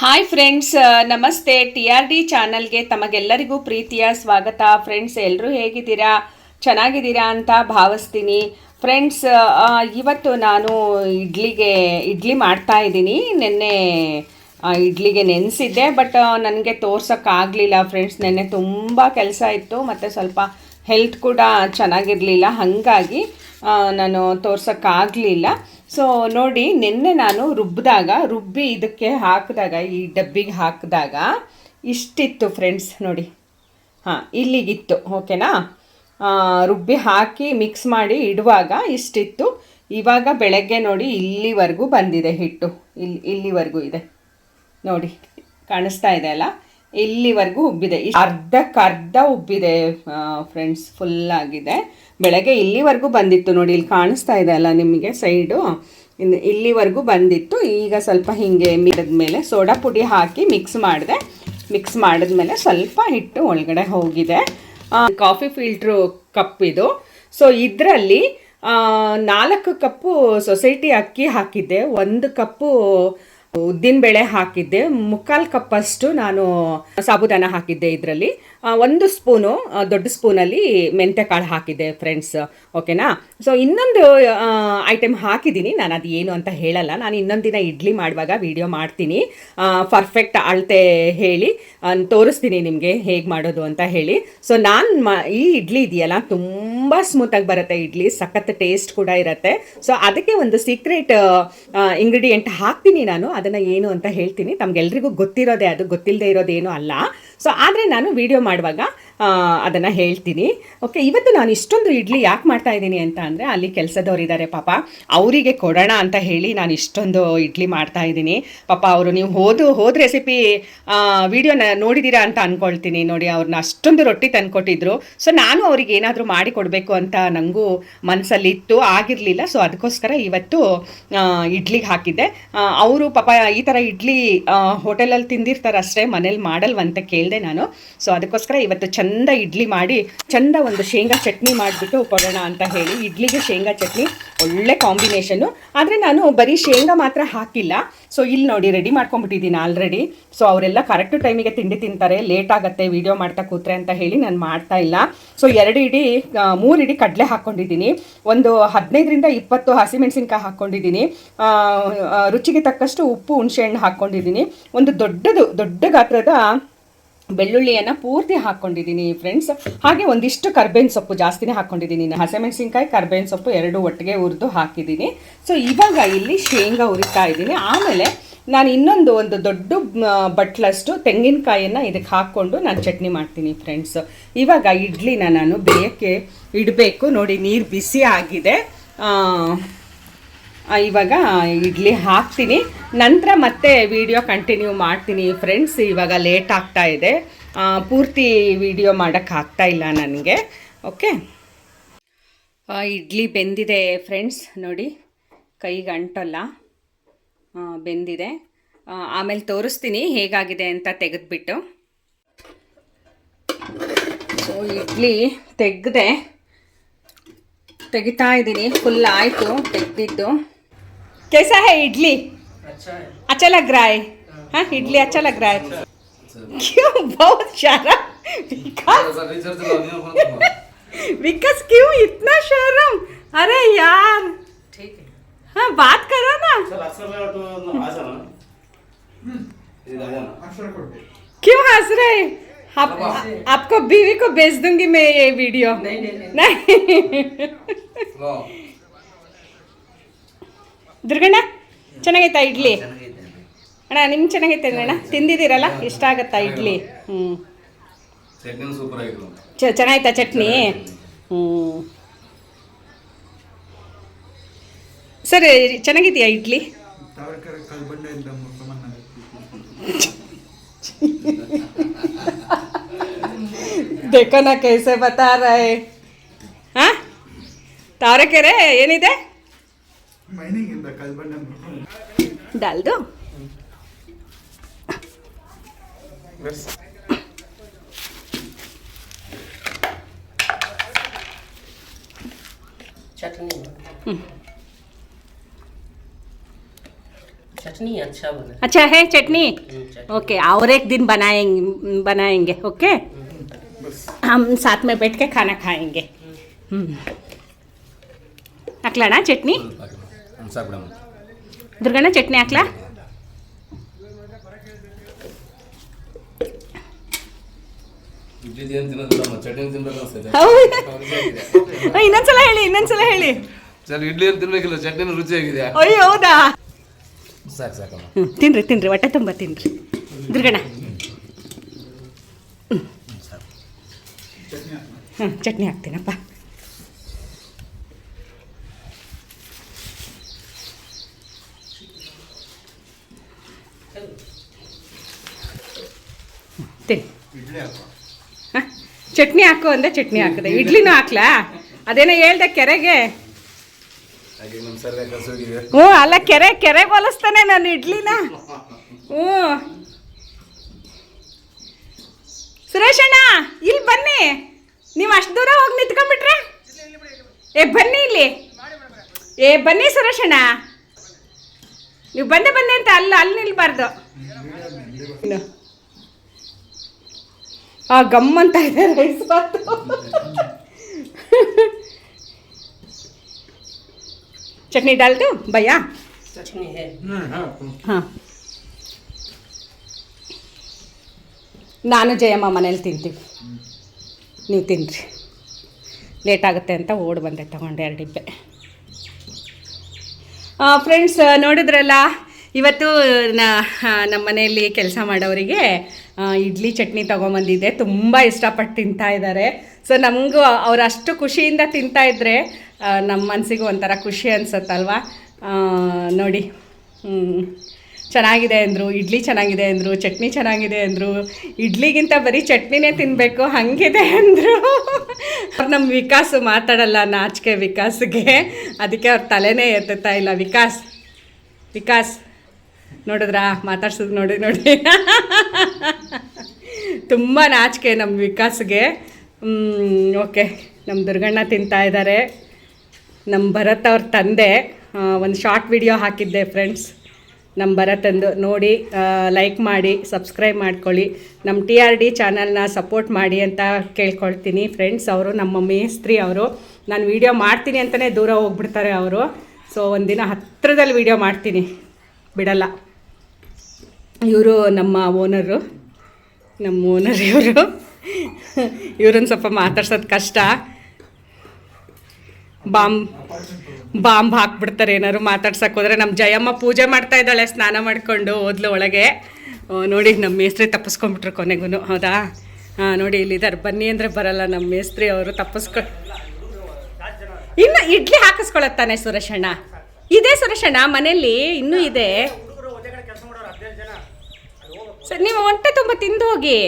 Hi friends, ನಮಸ್ತೆ. TRD ಚಾನಲ್ಗೆ ತಮಗೆಲ್ಲರಿಗೂ ಪ್ರೀತಿಯ ಸ್ವಾಗತ. ಫ್ರೆಂಡ್ಸ್, ಎಲ್ಲರೂ ಹೇಗಿದ್ದೀರಾ? ಚೆನ್ನಾಗಿದ್ದೀರಾ ಅಂತ ಭಾವಿಸ್ತೀನಿ. ಫ್ರೆಂಡ್ಸ್, ಇವತ್ತು ನಾನು ಇಡ್ಲಿ ಮಾಡ್ತಾ ಇದ್ದೀನಿ. ನಿನ್ನೆ ಇಡ್ಲಿಗೆ ನೆನೆಸಿದ್ದೆ, ಬಟ್ ನನಗೆ ತೋರ್ಸೋಕ್ಕಾಗಲಿಲ್ಲ ಫ್ರೆಂಡ್ಸ್. ನೆನ್ನೆ ತುಂಬ ಕೆಲಸ ಇತ್ತು ಮತ್ತು ಸ್ವಲ್ಪ ಹೆಲ್ತ್ ಕೂಡ ಚೆನ್ನಾಗಿರಲಿಲ್ಲ, ಹಾಗಾಗಿ ನಾನು ತೋರ್ಸೋಕ್ಕಾಗಲಿಲ್ಲ. ಸೊ ನೋಡಿ, ನಿನ್ನೆ ನಾನು ರುಬ್ಬಿ ಇದಕ್ಕೆ ಹಾಕಿದಾಗ, ಈ ಡಬ್ಬಿಗೆ ಹಾಕಿದಾಗ ಇಷ್ಟಿತ್ತು ಫ್ರೆಂಡ್ಸ್. ನೋಡಿ, ಇಲ್ಲಿಗಿತ್ತು, ಓಕೆನಾ? ರುಬ್ಬಿ ಹಾಕಿ ಮಿಕ್ಸ್ ಮಾಡಿ ಇಡುವಾಗ ಇಷ್ಟಿತ್ತು. ಇವಾಗ ಬೆಳಗ್ಗೆ ನೋಡಿ ಇಲ್ಲಿವರೆಗೂ ಬಂದಿದೆ ಹಿಟ್ಟು. ಇಲ್ಲಿವರೆಗೂ ಇದೆ ನೋಡಿ, ಕಾಣಿಸ್ತಾ ಇದೆ ಅಲ್ಲ? ಇಲ್ಲಿವರೆಗೂ ಉಬ್ಬಿದೆ, ಅರ್ಧಕ್ಕರ್ಧ ಉಬ್ಬಿದೆ ಫ್ರೆಂಡ್ಸ್, ಫುಲ್ಲಾಗಿದೆ. ಬೆಳಗ್ಗೆ ಇಲ್ಲಿವರೆಗೂ ಬಂದಿತ್ತು ನೋಡಿ, ಇಲ್ಲಿ ಕಾಣಿಸ್ತಾ ಇದೆ ಅಲ್ಲ ನಿಮಗೆ ಸೈಡು, ಇಲ್ಲಿವರೆಗೂ ಬಂದಿತ್ತು. ಈಗ ಸ್ವಲ್ಪ ಹೀಗೆ ಮೇಲೆ ಸೋಡಾ ಪುಡಿ ಹಾಕಿ ಮಿಕ್ಸ್ ಮಾಡಿದ್ಮೇಲೆ ಸ್ವಲ್ಪ ಹಿಟ್ಟು ಒಳಗಡೆ ಹೋಗಿದೆ. ಕಾಫಿ ಫಿಲ್ಟ್ರು ಕಪ್ ಇದು. ಸೊ ಇದರಲ್ಲಿ 4 ಕಪ್ಪು ಸೊಸೈಟಿ ಅಕ್ಕಿ ಹಾಕಿದ್ದೆ, 1 ಕಪ್ಪು ಉದ್ದಿನಬೇಳೆ ಹಾಕಿದ್ದೆ, 3/4 ಕಪ್ಪಷ್ಟು ನಾನು ಸಾಬುದಾನ ಹಾಕಿದ್ದೆ. ಇದರಲ್ಲಿ 1 ಸ್ಪೂನು ದೊಡ್ಡ ಸ್ಪೂನಲ್ಲಿ ಮೆಂತ್ಯಕಾಳು ಹಾಕಿದ್ದೆ ಫ್ರೆಂಡ್ಸ್, ಓಕೆನಾ? ಸೊ ಇನ್ನೊಂದು ಐಟಮ್ ಹಾಕಿದ್ದೀನಿ, ನಾನು ಅದು ಏನು ಅಂತ ಹೇಳಲ್ಲ. ನಾನು ಇನ್ನೊಂದು ದಿನ ಇಡ್ಲಿ ಮಾಡುವಾಗ ವಿಡಿಯೋ ಮಾಡ್ತೀನಿ, ಪರ್ಫೆಕ್ಟ್ ಅಳತೆ ಹೇಳಿ ತೋರಿಸ್ತೀನಿ ನಿಮಗೆ ಹೇಗೆ ಮಾಡೋದು ಅಂತ ಹೇಳಿ. ಸೊ ಈ ಇಡ್ಲಿ ಇದೆಯಲ್ಲ, ತುಂಬ ಸ್ಮೂತಾಗಿ ಬರುತ್ತೆ ಇಡ್ಲಿ, ಸಖತ್ ಟೇಸ್ಟ್ ಕೂಡ ಇರುತ್ತೆ. ಸೊ ಅದಕ್ಕೆ ಒಂದು ಸೀಕ್ರೆಟ್ ಇಂಗ್ರೀಡಿಯೆಂಟ್ ಹಾಕ್ತೀನಿ ನಾನು, ಅದನ್ನು ಏನು ಅಂತ ಹೇಳ್ತೀನಿ. ತಮಗೆಲ್ರಿಗೂ ಗೊತ್ತಿರೋದೇ, ಅದು ಗೊತ್ತಿಲ್ಲದೆ ಇರೋದೇನು ಅಲ್ಲ. ಸೊ ಆದರೆ ನಾನು ವಿಡಿಯೋ ಮಾಡುವಾಗ ಅದನ್ನು ಹೇಳ್ತೀನಿ, ಓಕೆ? ಇವತ್ತು ನಾನು ಇಷ್ಟೊಂದು ಇಡ್ಲಿ ಯಾಕೆ ಮಾಡ್ತಾ ಇದ್ದೀನಿ ಅಂತ ಅಂದರೆ, ಅಲ್ಲಿ ಕೆಲಸದವ್ರು ಇದ್ದಾರೆ ಪಾಪ, ಅವರಿಗೆ ಕೊಡೋಣ ಅಂತ ಹೇಳಿ ನಾನು ಇಷ್ಟೊಂದು ಇಡ್ಲಿ ಮಾಡ್ತಾ ಇದ್ದೀನಿ. ಪಾಪ ಅವರು, ನೀವು ಹೋದ ರೆಸಿಪಿ ವಿಡಿಯೋನ ನೋಡಿದ್ದೀರಾ ಅಂತ ಅಂದ್ಕೊಳ್ತೀನಿ. ನೋಡಿ, ಅವ್ರನ್ನ ಅಷ್ಟೊಂದು ರೊಟ್ಟಿ ತಂದುಕೊಟ್ಟಿದ್ರು. ಸೊ ನಾನು ಅವ್ರಿಗೆ ಏನಾದರೂ ಮಾಡಿ ಕೊಡಬೇಕು ಅಂತ ನನಗೂ ಮನಸ್ಸಲ್ಲಿತ್ತು, ಆಗಿರಲಿಲ್ಲ. ಸೊ ಅದಕ್ಕೋಸ್ಕರ ಇವತ್ತು ಇಡ್ಲಿಗೆ ಹಾಕಿದ್ದೆ. ಅವರು ಪಾಪ ಈ ಥರ ಇಡ್ಲಿ ಹೋಟೆಲಲ್ಲಿ ತಿಂದಿರ್ತಾರೆ ಅಷ್ಟೇ, ಮನೇಲಿ ಮಾಡಲ್ವಂತ ಕೇಳಿದೆ ನಾನು. ಸೊ ಅದಕ್ಕೋಸ್ಕರ ಇವತ್ತು ಚಂದ ಇಡ್ಲಿ ಮಾಡಿ, ಚಂದ ಒಂದು ಶೇಂಗಾ ಚಟ್ನಿ ಮಾಡಿಬಿಟ್ಟು ಕೊಡೋಣ ಅಂತ ಹೇಳಿ. ಇಡ್ಲಿಗೆ ಶೇಂಗಾ ಚಟ್ನಿ ಒಳ್ಳೆ ಕಾಂಬಿನೇಷನ್ನು. ಆದರೆ ನಾನು ಬರೀ ಶೇಂಗಾ ಮಾತ್ರ ಹಾಕಿಲ್ಲ. ಸೊ ಇಲ್ಲಿ ನೋಡಿ, ರೆಡಿ ಮಾಡ್ಕೊಂಡ್ಬಿಟ್ಟಿದ್ದೀನಿ ಆಲ್ರೆಡಿ. ಸೊ ಅವರೆಲ್ಲ ಕರೆಕ್ಟ್ ಟೈಮಿಗೆ ತಿಂಡಿ ತಿಂತಾರೆ, ಲೇಟ್ ಆಗುತ್ತೆ ವಿಡಿಯೋ ಮಾಡ್ತಾ ಕೂತ್ರೆ ಅಂತ ಹೇಳಿ ನಾನು ಮಾಡ್ತಾ ಇಲ್ಲ. ಸೊ 3 ಇಡಿ ಕಡಲೆ ಹಾಕ್ಕೊಂಡಿದ್ದೀನಿ, ಒಂದು 15ರಿಂದ 20 ಹಸಿಮೆಣಸಿನ್ಕಾಯಿ ಹಾಕ್ಕೊಂಡಿದ್ದೀನಿ, ರುಚಿಗೆ ತಕ್ಕಷ್ಟು ಉಪ್ಪು, ಹುಣಸೆಹಣ್ಣು ಹಾಕ್ಕೊಂಡಿದ್ದೀನಿ, ಒಂದು ದೊಡ್ಡ ಗಾತ್ರದ ಬೆಳ್ಳುಳ್ಳಿಯನ್ನು ಪೂರ್ತಿ ಹಾಕ್ಕೊಂಡಿದ್ದೀನಿ ಫ್ರೆಂಡ್ಸ್. ಹಾಗೆ ಒಂದಿಷ್ಟು ಕರ್ಬೇವಿನ ಸೊಪ್ಪು ಜಾಸ್ತಿನೇ ಹಾಕ್ಕೊಂಡಿದ್ದೀನಿ. ಹಸಿಮೆಣಸಿನ್ಕಾಯಿ, ಕರ್ಬೇವಿನ ಸೊಪ್ಪು 2 ಒಟ್ಟಿಗೆ ಹುರಿದು ಹಾಕಿದ್ದೀನಿ. ಸೊ ಇವಾಗ ಇಲ್ಲಿ ಶೇಂಗಾ ಹುರಿತಾ ಇದ್ದೀನಿ. ಆಮೇಲೆ ನಾನು ಒಂದು ದೊಡ್ಡ ಬಟ್ಲಷ್ಟು ತೆಂಗಿನಕಾಯಿಯನ್ನು ಇದಕ್ಕೆ ಹಾಕ್ಕೊಂಡು ನಾನು ಚಟ್ನಿ ಮಾಡ್ತೀನಿ ಫ್ರೆಂಡ್ಸ್. ಇವಾಗ ಇಡ್ಲಿನ ನಾನು ಬೇಯಕ್ಕೆ ಇಡಬೇಕು. ನೋಡಿ, ನೀರು ಬಿಸಿ ಆಗಿದೆ. ಇವಾಗ ಇಡ್ಲಿ ಹಾಕ್ತೀನಿ, ನಂತರ ಮತ್ತೆ ವಿಡಿಯೋ ಕಂಟಿನ್ಯೂ ಮಾಡ್ತೀನಿ ಫ್ರೆಂಡ್ಸ್. ಇವಾಗ ಲೇಟ್ ಆಗ್ತಾ ಇದೆ, ಪೂರ್ತಿ ವಿಡಿಯೋ ಮಾಡೋಕ್ಕಾಗ್ತಾ ಇಲ್ಲ ನನಗೆ, ಓಕೆ? ಇಡ್ಲಿ ಬೆಂದಿದೆ ಫ್ರೆಂಡ್ಸ್, ನೋಡಿ, ಕೈಗೆ ಅಂಟಲ್ಲ, ಬೆಂದಿದೆ. ಆಮೇಲೆ ತೋರಿಸ್ತೀನಿ ಹೇಗಾಗಿದೆ ಅಂತ ತೆಗೆದುಬಿಟ್ಟು. ಸೊ ಇಡ್ಲಿ ತೆಗಿತಾ ಇದ್ದೀನಿ, ಫುಲ್ ಆಯಿತು ತೆಗೆದಿದ್ದು. कैसा है इडली? अच्छा लग रहा है? हाँ, इडली अच्छा लग रहा है? क्यों बहुत शर्म? विकास क्यों इतना शर्म? अरे यार, ठीक है, हाँ बात करो ना। क्यों हंस रहे? आपको बीवी को भेज दूंगी मैं ये वीडियो। नहीं ದುರ್ಗಣ್ಣ, ಚೆನ್ನಾಗೈತಾ ಇಡ್ಲಿ? ಅಣ್ಣ, ನಿಮ್ಗೆ ಚೆನ್ನಾಗೈತೆ ಅಣ್ಣ? ತಿಂದಿದ್ದೀರಲ್ಲ, ಇಷ್ಟ ಆಗುತ್ತಾ ಇಡ್ಲಿ? ಚೆನ್ನಾಯ್ತಾ ಚಟ್ನಿ? ಸರ್, ಚೆನ್ನಾಗಿದೆಯಾ ಇಡ್ಲಿ? देखो ना कैसे बता रहे हैं. हाँ, तारकेरे ಏನಿದೆ? डाल दो. चटनी चटनी अच्छा बना। अच्छा है चटनी? ओके, और एक दिन बनाएंगे ओके, हम साथ में बैठ के खाना खाएंगे. ಹಾಕ್ಲಣ್ಣ ಚಟ್ನಿ? ದುರ್ಗಣ್ಣ ಚಟ್ನಿ ಹಾಕ್ಲಾ? ಇನ್ನೊಂದ್ಸಲ ಹೇಳಿ. ಇಡ್ಲಿ ಅಂತ ತಿನ್ಬೇಕಿಲ್ಲ, ಚಟ್ನಿ ರುಚಿಯಾಗಿದೆ. ಅಯ್ಯೋ ಹೌದಾ? ಸಾಕು ತಿನ್ರಿ ಹೊಟ್ಟೆ ತುಂಬ ತಿನ್ರಿ. ದುರ್ಗಣ್ಣ ಚಟ್ನಿ ಹಾಕ್ತೀನಪ್ಪ. ಚಟ್ನಿ ಹಾಕು ಅಂದೆ, ಚಟ್ನಿ ಹಾಕಿದೆ. ಇಡ್ಲಿನೂ ಹಾಕ್ಲಾ? ಅದೇನೋ ಹೇಳ್ದೆ ಕೆರೆಗೆ. ಹ್ಞೂ ಅಲ್ಲ, ಕೆರೆಗೆ ಹೋಲಿಸ್ತಾನೆ ನಾನು ಇಡ್ಲಿನ. ಹ್ಞೂ ಸುರೇಶಣ್ಣ ಇಲ್ಲಿ ಬನ್ನಿ, ನೀವು ಅಷ್ಟು ದೂರ ಹೋಗಿ ನಿಂತ್ಕೊಂಡ್ಬಿಟ್ರೆ. ಬನ್ನಿ ಇಲ್ಲಿ, ಬನ್ನಿ ಸುರೇಶಣ್ಣ, ನೀವು ಬಂದೆ ಅಂತ ಅಲ್ಲಿ ನಿಲ್ಬಾರ್ದು. ಗಮ್ಮಂತ ಇದೆ ರೈಸ್ ಬಾತು. ಚಟ್ನಿ ಡಾಲ್ತು ಭಯ್ಯ? ಚಟ್ನಿ ಹಾಂ, ನಾನು ಜಯಮ್ಮ ಮನೇಲಿ ತಿಂತೀವಿ, ನೀವು ತಿನ್ನಿರಿ. ಲೇಟ್ ಆಗುತ್ತೆ ಅಂತ ಓಡಿ ಬಂದೆ, ತಗೊಂಡೆ 2 ಡಿಬ್ಬೆ. ಫ್ರೆಂಡ್ಸ್ ನೋಡಿದ್ರಲ್ಲ, ಇವತ್ತು ನಮ್ಮ ಮನೆಯಲ್ಲಿ ಕೆಲಸ ಮಾಡೋರಿಗೆ ಇಡ್ಲಿ ಚಟ್ನಿ ತೊಗೊಂಬಂದಿದ್ದೆ. ತುಂಬ ಇಷ್ಟಪಟ್ಟು ತಿಂತಾ ಇದ್ದಾರೆ. ಸೊ ನಮಗೂ ಅವ್ರು ಅಷ್ಟು ಖುಷಿಯಿಂದ ತಿಂತಾಯಿದ್ರೆ ನಮ್ಮ ಮನಸ್ಸಿಗೂ ಒಂಥರ ಖುಷಿ ಅನಿಸುತ್ತಲ್ವ. ನೋಡಿ, ಚೆನ್ನಾಗಿದೆ ಅಂದರು, ಇಡ್ಲಿ ಚೆನ್ನಾಗಿದೆ ಅಂದರು, ಚಟ್ನಿ ಚೆನ್ನಾಗಿದೆ ಅಂದರು. ಇಡ್ಲಿಗಿಂತ ಬರೀ ಚಟ್ನಿನೇ ತಿನ್ನಬೇಕು ಹಂಗಿದೆ ಅಂದರು. ನಮ್ಮ ವಿಕಾಸ್ ಮಾತಾಡಲ್ಲ, ನಾಚಿಕೆ ವಿಕಾಸ್ಗೆ, ಅದಕ್ಕೆ ಅವ್ರ ತಲೆನೇ ಎತ್ತುತ್ತಾ ಇಲ್ಲ. ವಿಕಾಸ್ ನೋಡಿದ್ರಾ, ಮಾತಾಡ್ಸೋದು ನೋಡಿ ತುಂಬ ನಾಚಿಕೆ ನಮ್ಮ ವಿಕಾಸ್ಗೆ. ಓಕೆ, ನಮ್ಮ ದುರ್ಗಣ್ಣ ತಿಂತಾ ಇದ್ದಾರೆ. ನಮ್ಮ ಭರತ್ ಅವ್ರ ತಂದೆ ಒಂದು ಶಾರ್ಟ್ ವಿಡಿಯೋ ಹಾಕಿದ್ದೆ ಫ್ರೆಂಡ್ಸ್, ನಮ್ಮ ಭರತಂದು ನೋಡಿ ಲೈಕ್ ಮಾಡಿ, ಸಬ್ಸ್ಕ್ರೈಬ್ ಮಾಡ್ಕೊಳ್ಳಿ, ನಮ್ಮ TRD ಚಾನಲ್ನ ಸಪೋರ್ಟ್ ಮಾಡಿ ಅಂತ ಕೇಳ್ಕೊಳ್ತೀನಿ ಫ್ರೆಂಡ್ಸ್. ಅವರು ನಮ್ಮ ಮೇಸ್ತ್ರಿ, ಅವರು ನಾನು ವೀಡಿಯೋ ಮಾಡ್ತೀನಿ ಅಂತಲೇ ದೂರ ಹೋಗ್ಬಿಡ್ತಾರೆ ಅವರು. ಸೊ ಒಂದಿನ ಹತ್ತಿರದಲ್ಲಿ ವೀಡಿಯೋ ಮಾಡ್ತೀನಿ, ಬಿಡಲ್ಲ. ಇವರು ನಮ್ಮ ಓನರು, ಇವ್ರನ್ನ ಸ್ವಲ್ಪ ಮಾತಾಡ್ಸೋದು ಕಷ್ಟ. ಬಾಂಬ್ ಹಾಕ್ಬಿಡ್ತಾರೆ ಏನಾದ್ರು ಮಾತಾಡ್ಸಕ್ಕೆ ಹೋದರೆ. ನಮ್ಮ ಜಯಮ್ಮ ಪೂಜೆ ಮಾಡ್ತಾ ಇದ್ದಾಳೆ, ಸ್ನಾನ ಮಾಡಿಕೊಂಡು ಹೋದ್ಲು ಒಳಗೆ. ನೋಡಿ, ನಮ್ಮ ಮೇಸ್ತ್ರಿ ತಪ್ಪಿಸ್ಕೊಂಡ್ಬಿಟ್ರು ಕೊನೆಗೂ. ಹೌದಾ? ನೋಡಿ ಇಲ್ಲಿದ್ದಾರೆ, ಬನ್ನಿ ಅಂದರೆ ಬರಲ್ಲ ನಮ್ಮ ಮೇಸ್ತ್ರಿ ಅವರು. ಇನ್ನು ಇಡ್ಲಿ ಹಾಕಿಸ್ಕೊಳತ್ತಾನೆ ಸುರೇಶಣ್ಣ. ಇದೆ ಸುರೇಶಣ್ಣ ಮನೇಲಿ ಇನ್ನೂ ಇದೆ. ಸರ್ ನೀವು ಹೊಟ್ಟೆ ತುಂಬ ತಿಂದು ಹೋಗಿ.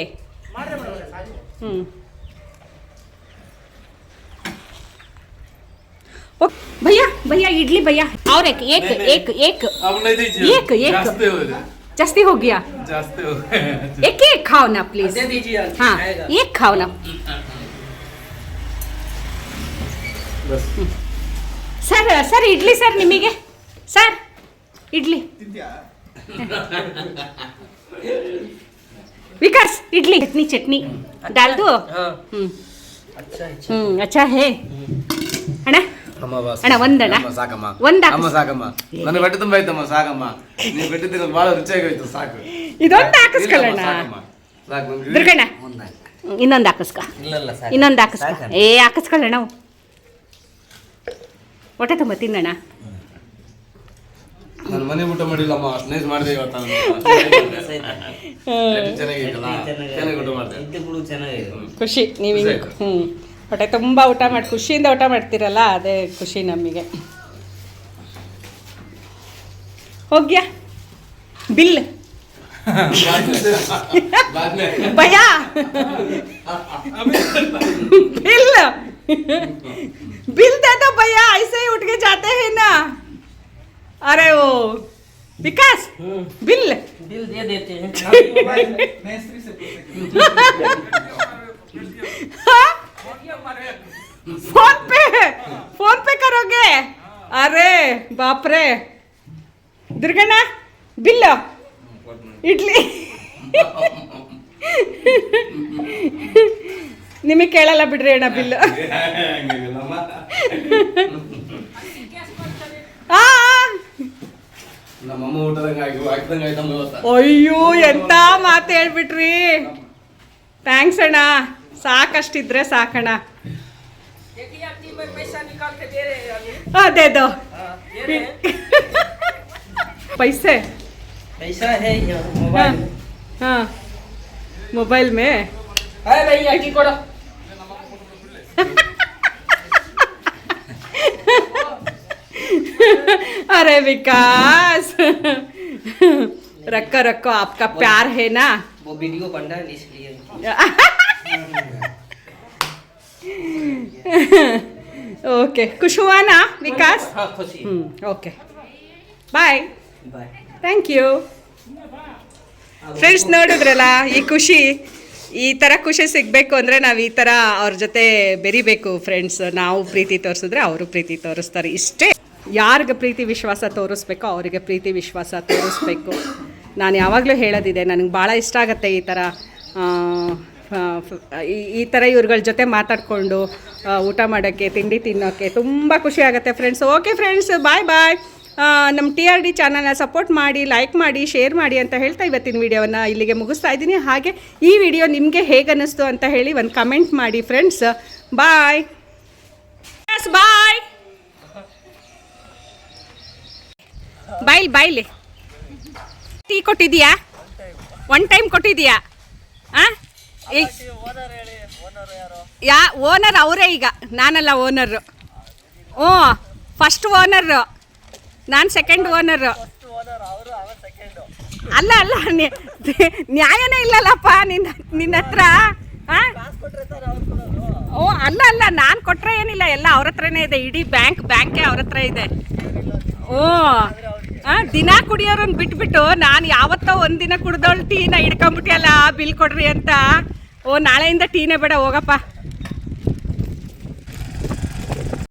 भैया इडली भैया और एक एक एक एक एक एक जास्ती हो गया, एक एक खाओ ना प्लीज. हाँ एक खाओ ना सर. सर इडली सर निಮಗೆ सर इडली. विकास इडली चटनी डाल दो. अच्छा है ಅಣ್ಣ. ಅಣ್ಣ ಒಂದಣ್ಣ, ಸಾಕಮ್ಮ, ನನಗೆ ಹೊಟ್ಟೆ ತುಂಬ ಆಯ್ತಮ್ಮ, ಸಾಕಮ್ಮ. ನೀವು ಬಿಟ್ಟಿದ್ದೀರ ಭಾಳ ರುಚಿಯಾಗೋಯ್ತು, ಸಾಕು. ಇದೊಂದು ಹಾಕಿಸ್ಕೊಳ್ಳೋಣ ದುರ್ಗಣ್ಣ. ಇನ್ನೊಂದು ಹಾಕಿಸ್ಕ, ಇನ್ನೊಂದು ಹಾಕಿಸ್ಕ. ಹಾಕಿಸ್ಕೊಳ್ಳೋಣ, ಹೊಟ್ಟೆ ತುಂಬ ತಿನ್ನೋಣ. ನಾನು ಮನೆ ಊಟ ಮಾಡಿಲ್ಲಮ್ಮ, ಸ್ನೇಹಿತ ಮಾಡಿದೆ ಇವತ್ತು. ಖುಷಿ ನೀವು ಹೊಟ್ಟೆ ತುಂಬ ಊಟ ಮಾಡಿ ಖುಷಿಯಿಂದ ಊಟ ಮಾಡ್ತೀರಲ್ಲ, ಅದೇ ಖುಷಿ ನಮಗೆ. ಹೋಗ್ಯಾ ಬಿಲ್ भैया बिल बिल दे दो भैया, ऐसे ही उठ के जाते हैं ना. अरे वो विकास बिल बिल दे देते हैं. फोन पे करोगे? अरे बाप रे. दुर्गण्णा बिल इडली ನಿಮಗೆ ಕೇಳಲ್ಲ ಬಿಡ್ರಿ ಅಣ್ಣ ಬಿಲ್ಲು. ನಮ್ಮಮ್ಮ ಊಟದಂಗೆ ಅಯ್ಯೋ ಎಂತ ಮಾತು ಹೇಳ್ಬಿಟ್ರಿ. ಥ್ಯಾಂಕ್ಸ್ ಅಣ್ಣ, ಸಾಕಷ್ಟಿದ್ರೆ ಸಾಕಣ್ಣ. ಅದೇ पैसे पैसा है मोबाइल। हाँ मोबाइल में है भैया की कोड़ो। अरे विकास रखो रखो, आपका प्यार है ना। वो वीडियो बन रहा है इसलिए। ओके, खुश हुआ ना विकास? हाँ खुशी। Okay bye, bye. Thank you. Friends ನೋಡಿದ್ರಲ್ಲ ಈ ಖುಷಿ, ಈ ಥರ ಖುಷಿ ಸಿಗಬೇಕು ಅಂದರೆ ನಾವು ಈ ಥರ ಅವ್ರ ಜೊತೆ ಬೆರಿಬೇಕು ಫ್ರೆಂಡ್ಸ್. ನಾವು ಪ್ರೀತಿ ತೋರಿಸಿದ್ರೆ ಅವರು ಪ್ರೀತಿ ತೋರಿಸ್ತಾರೆ, ಇಷ್ಟೇ. ಯಾರಿಗೆ ಪ್ರೀತಿ ವಿಶ್ವಾಸ ತೋರಿಸ್ಬೇಕೋ ಅವರಿಗೆ ಪ್ರೀತಿ ವಿಶ್ವಾಸ ತೋರಿಸ್ಬೇಕು. ನಾನು ಯಾವಾಗಲೂ ಹೇಳೋದಿದೆ, ನನಗೆ ಭಾಳ ಇಷ್ಟ ಆಗುತ್ತೆ ಈ ಥರ ಈ ಥರ ಇವ್ರುಗಳ ಜೊತೆ ಮಾತಾಡಿಕೊಂಡು ಊಟ ಮಾಡೋಕ್ಕೆ, ತಿಂಡಿ ತಿನ್ನೋಕ್ಕೆ ತುಂಬ ಖುಷಿ ಆಗುತ್ತೆ ಫ್ರೆಂಡ್ಸ್. ಓಕೆ ಫ್ರೆಂಡ್ಸ್, ಬಾಯ್ ಬಾಯ್. ನಮ್ಮ TRD ಚಾನಲ್ನ ಸಪೋರ್ಟ್ ಮಾಡಿ, ಲೈಕ್ ಮಾಡಿ, ಶೇರ್ ಮಾಡಿ ಅಂತ ಹೇಳ್ತಾ ಇವತ್ತಿನ ವಿಡಿಯೋವನ್ನು ಇಲ್ಲಿಗೆ ಮುಗಿಸ್ತಾ ಇದ್ದೀನಿ. ಹಾಗೆ ಈ ವಿಡಿಯೋ ನಿಮಗೆ ಹೇಗೆ ಅನ್ನಿಸ್ತು ಅಂತ ಹೇಳಿ ಒಂದು ಕಮೆಂಟ್ ಮಾಡಿ ಫ್ರೆಂಡ್ಸ್. ಬಾಯ್ ಬಾಯ್ ಬಾಯ್ ಬಾಯ್ಲಿ. ಟೀ ಕೊಟ್ಟಿದ್ದೀಯಾ? ಒನ್ ಟೈಮ್ ಕೊಟ್ಟಿದ್ದೀಯಾ? ಹಾಂ, ಓನರ್ ಅವರೇ, ಈಗ ನಾನಲ್ಲ ಓನರು. ಹ್ಞೂ, ಫಸ್ಟ್ ಓನರು ನಾನು, ಸೆಕೆಂಡ್ ಓನರು. ಅಲ್ಲ ಅಲ್ಲ, ನ್ಯಾಯನೇ ಇಲ್ಲಲ್ಲಪ್ಪ ನಿನ್ನ ಹತ್ರ. ಹಾಂ, ಓ ಅಲ್ಲ ಅಲ್ಲ, ನಾನು ಕೊಟ್ಟರೆ ಏನಿಲ್ಲ, ಎಲ್ಲ ಅವ್ರ ಹತ್ರನೇ ಇದೆ. ಇಡೀ ಬ್ಯಾಂಕೇ ಅವ್ರ ಹತ್ರ ಇದೆ. ಓ ಹಾಂ, ದಿನ ಕುಡಿಯೋರನ್ನ ಬಿಟ್ಬಿಟ್ಟು ನಾನು ಯಾವತ್ತೋ ಒಂದಿನ ಕುಡ್ದೋಳು ಟೀನ ಹಿಡ್ಕೊಂಬಿಟ್ಟಿಯಲ್ಲ ಬಿಲ್ ಕೊಡ್ರಿ ಅಂತ. ಓ ನಾಳೆಯಿಂದ ಟೀನೇ ಬೇಡ ಹೋಗಪ್ಪ.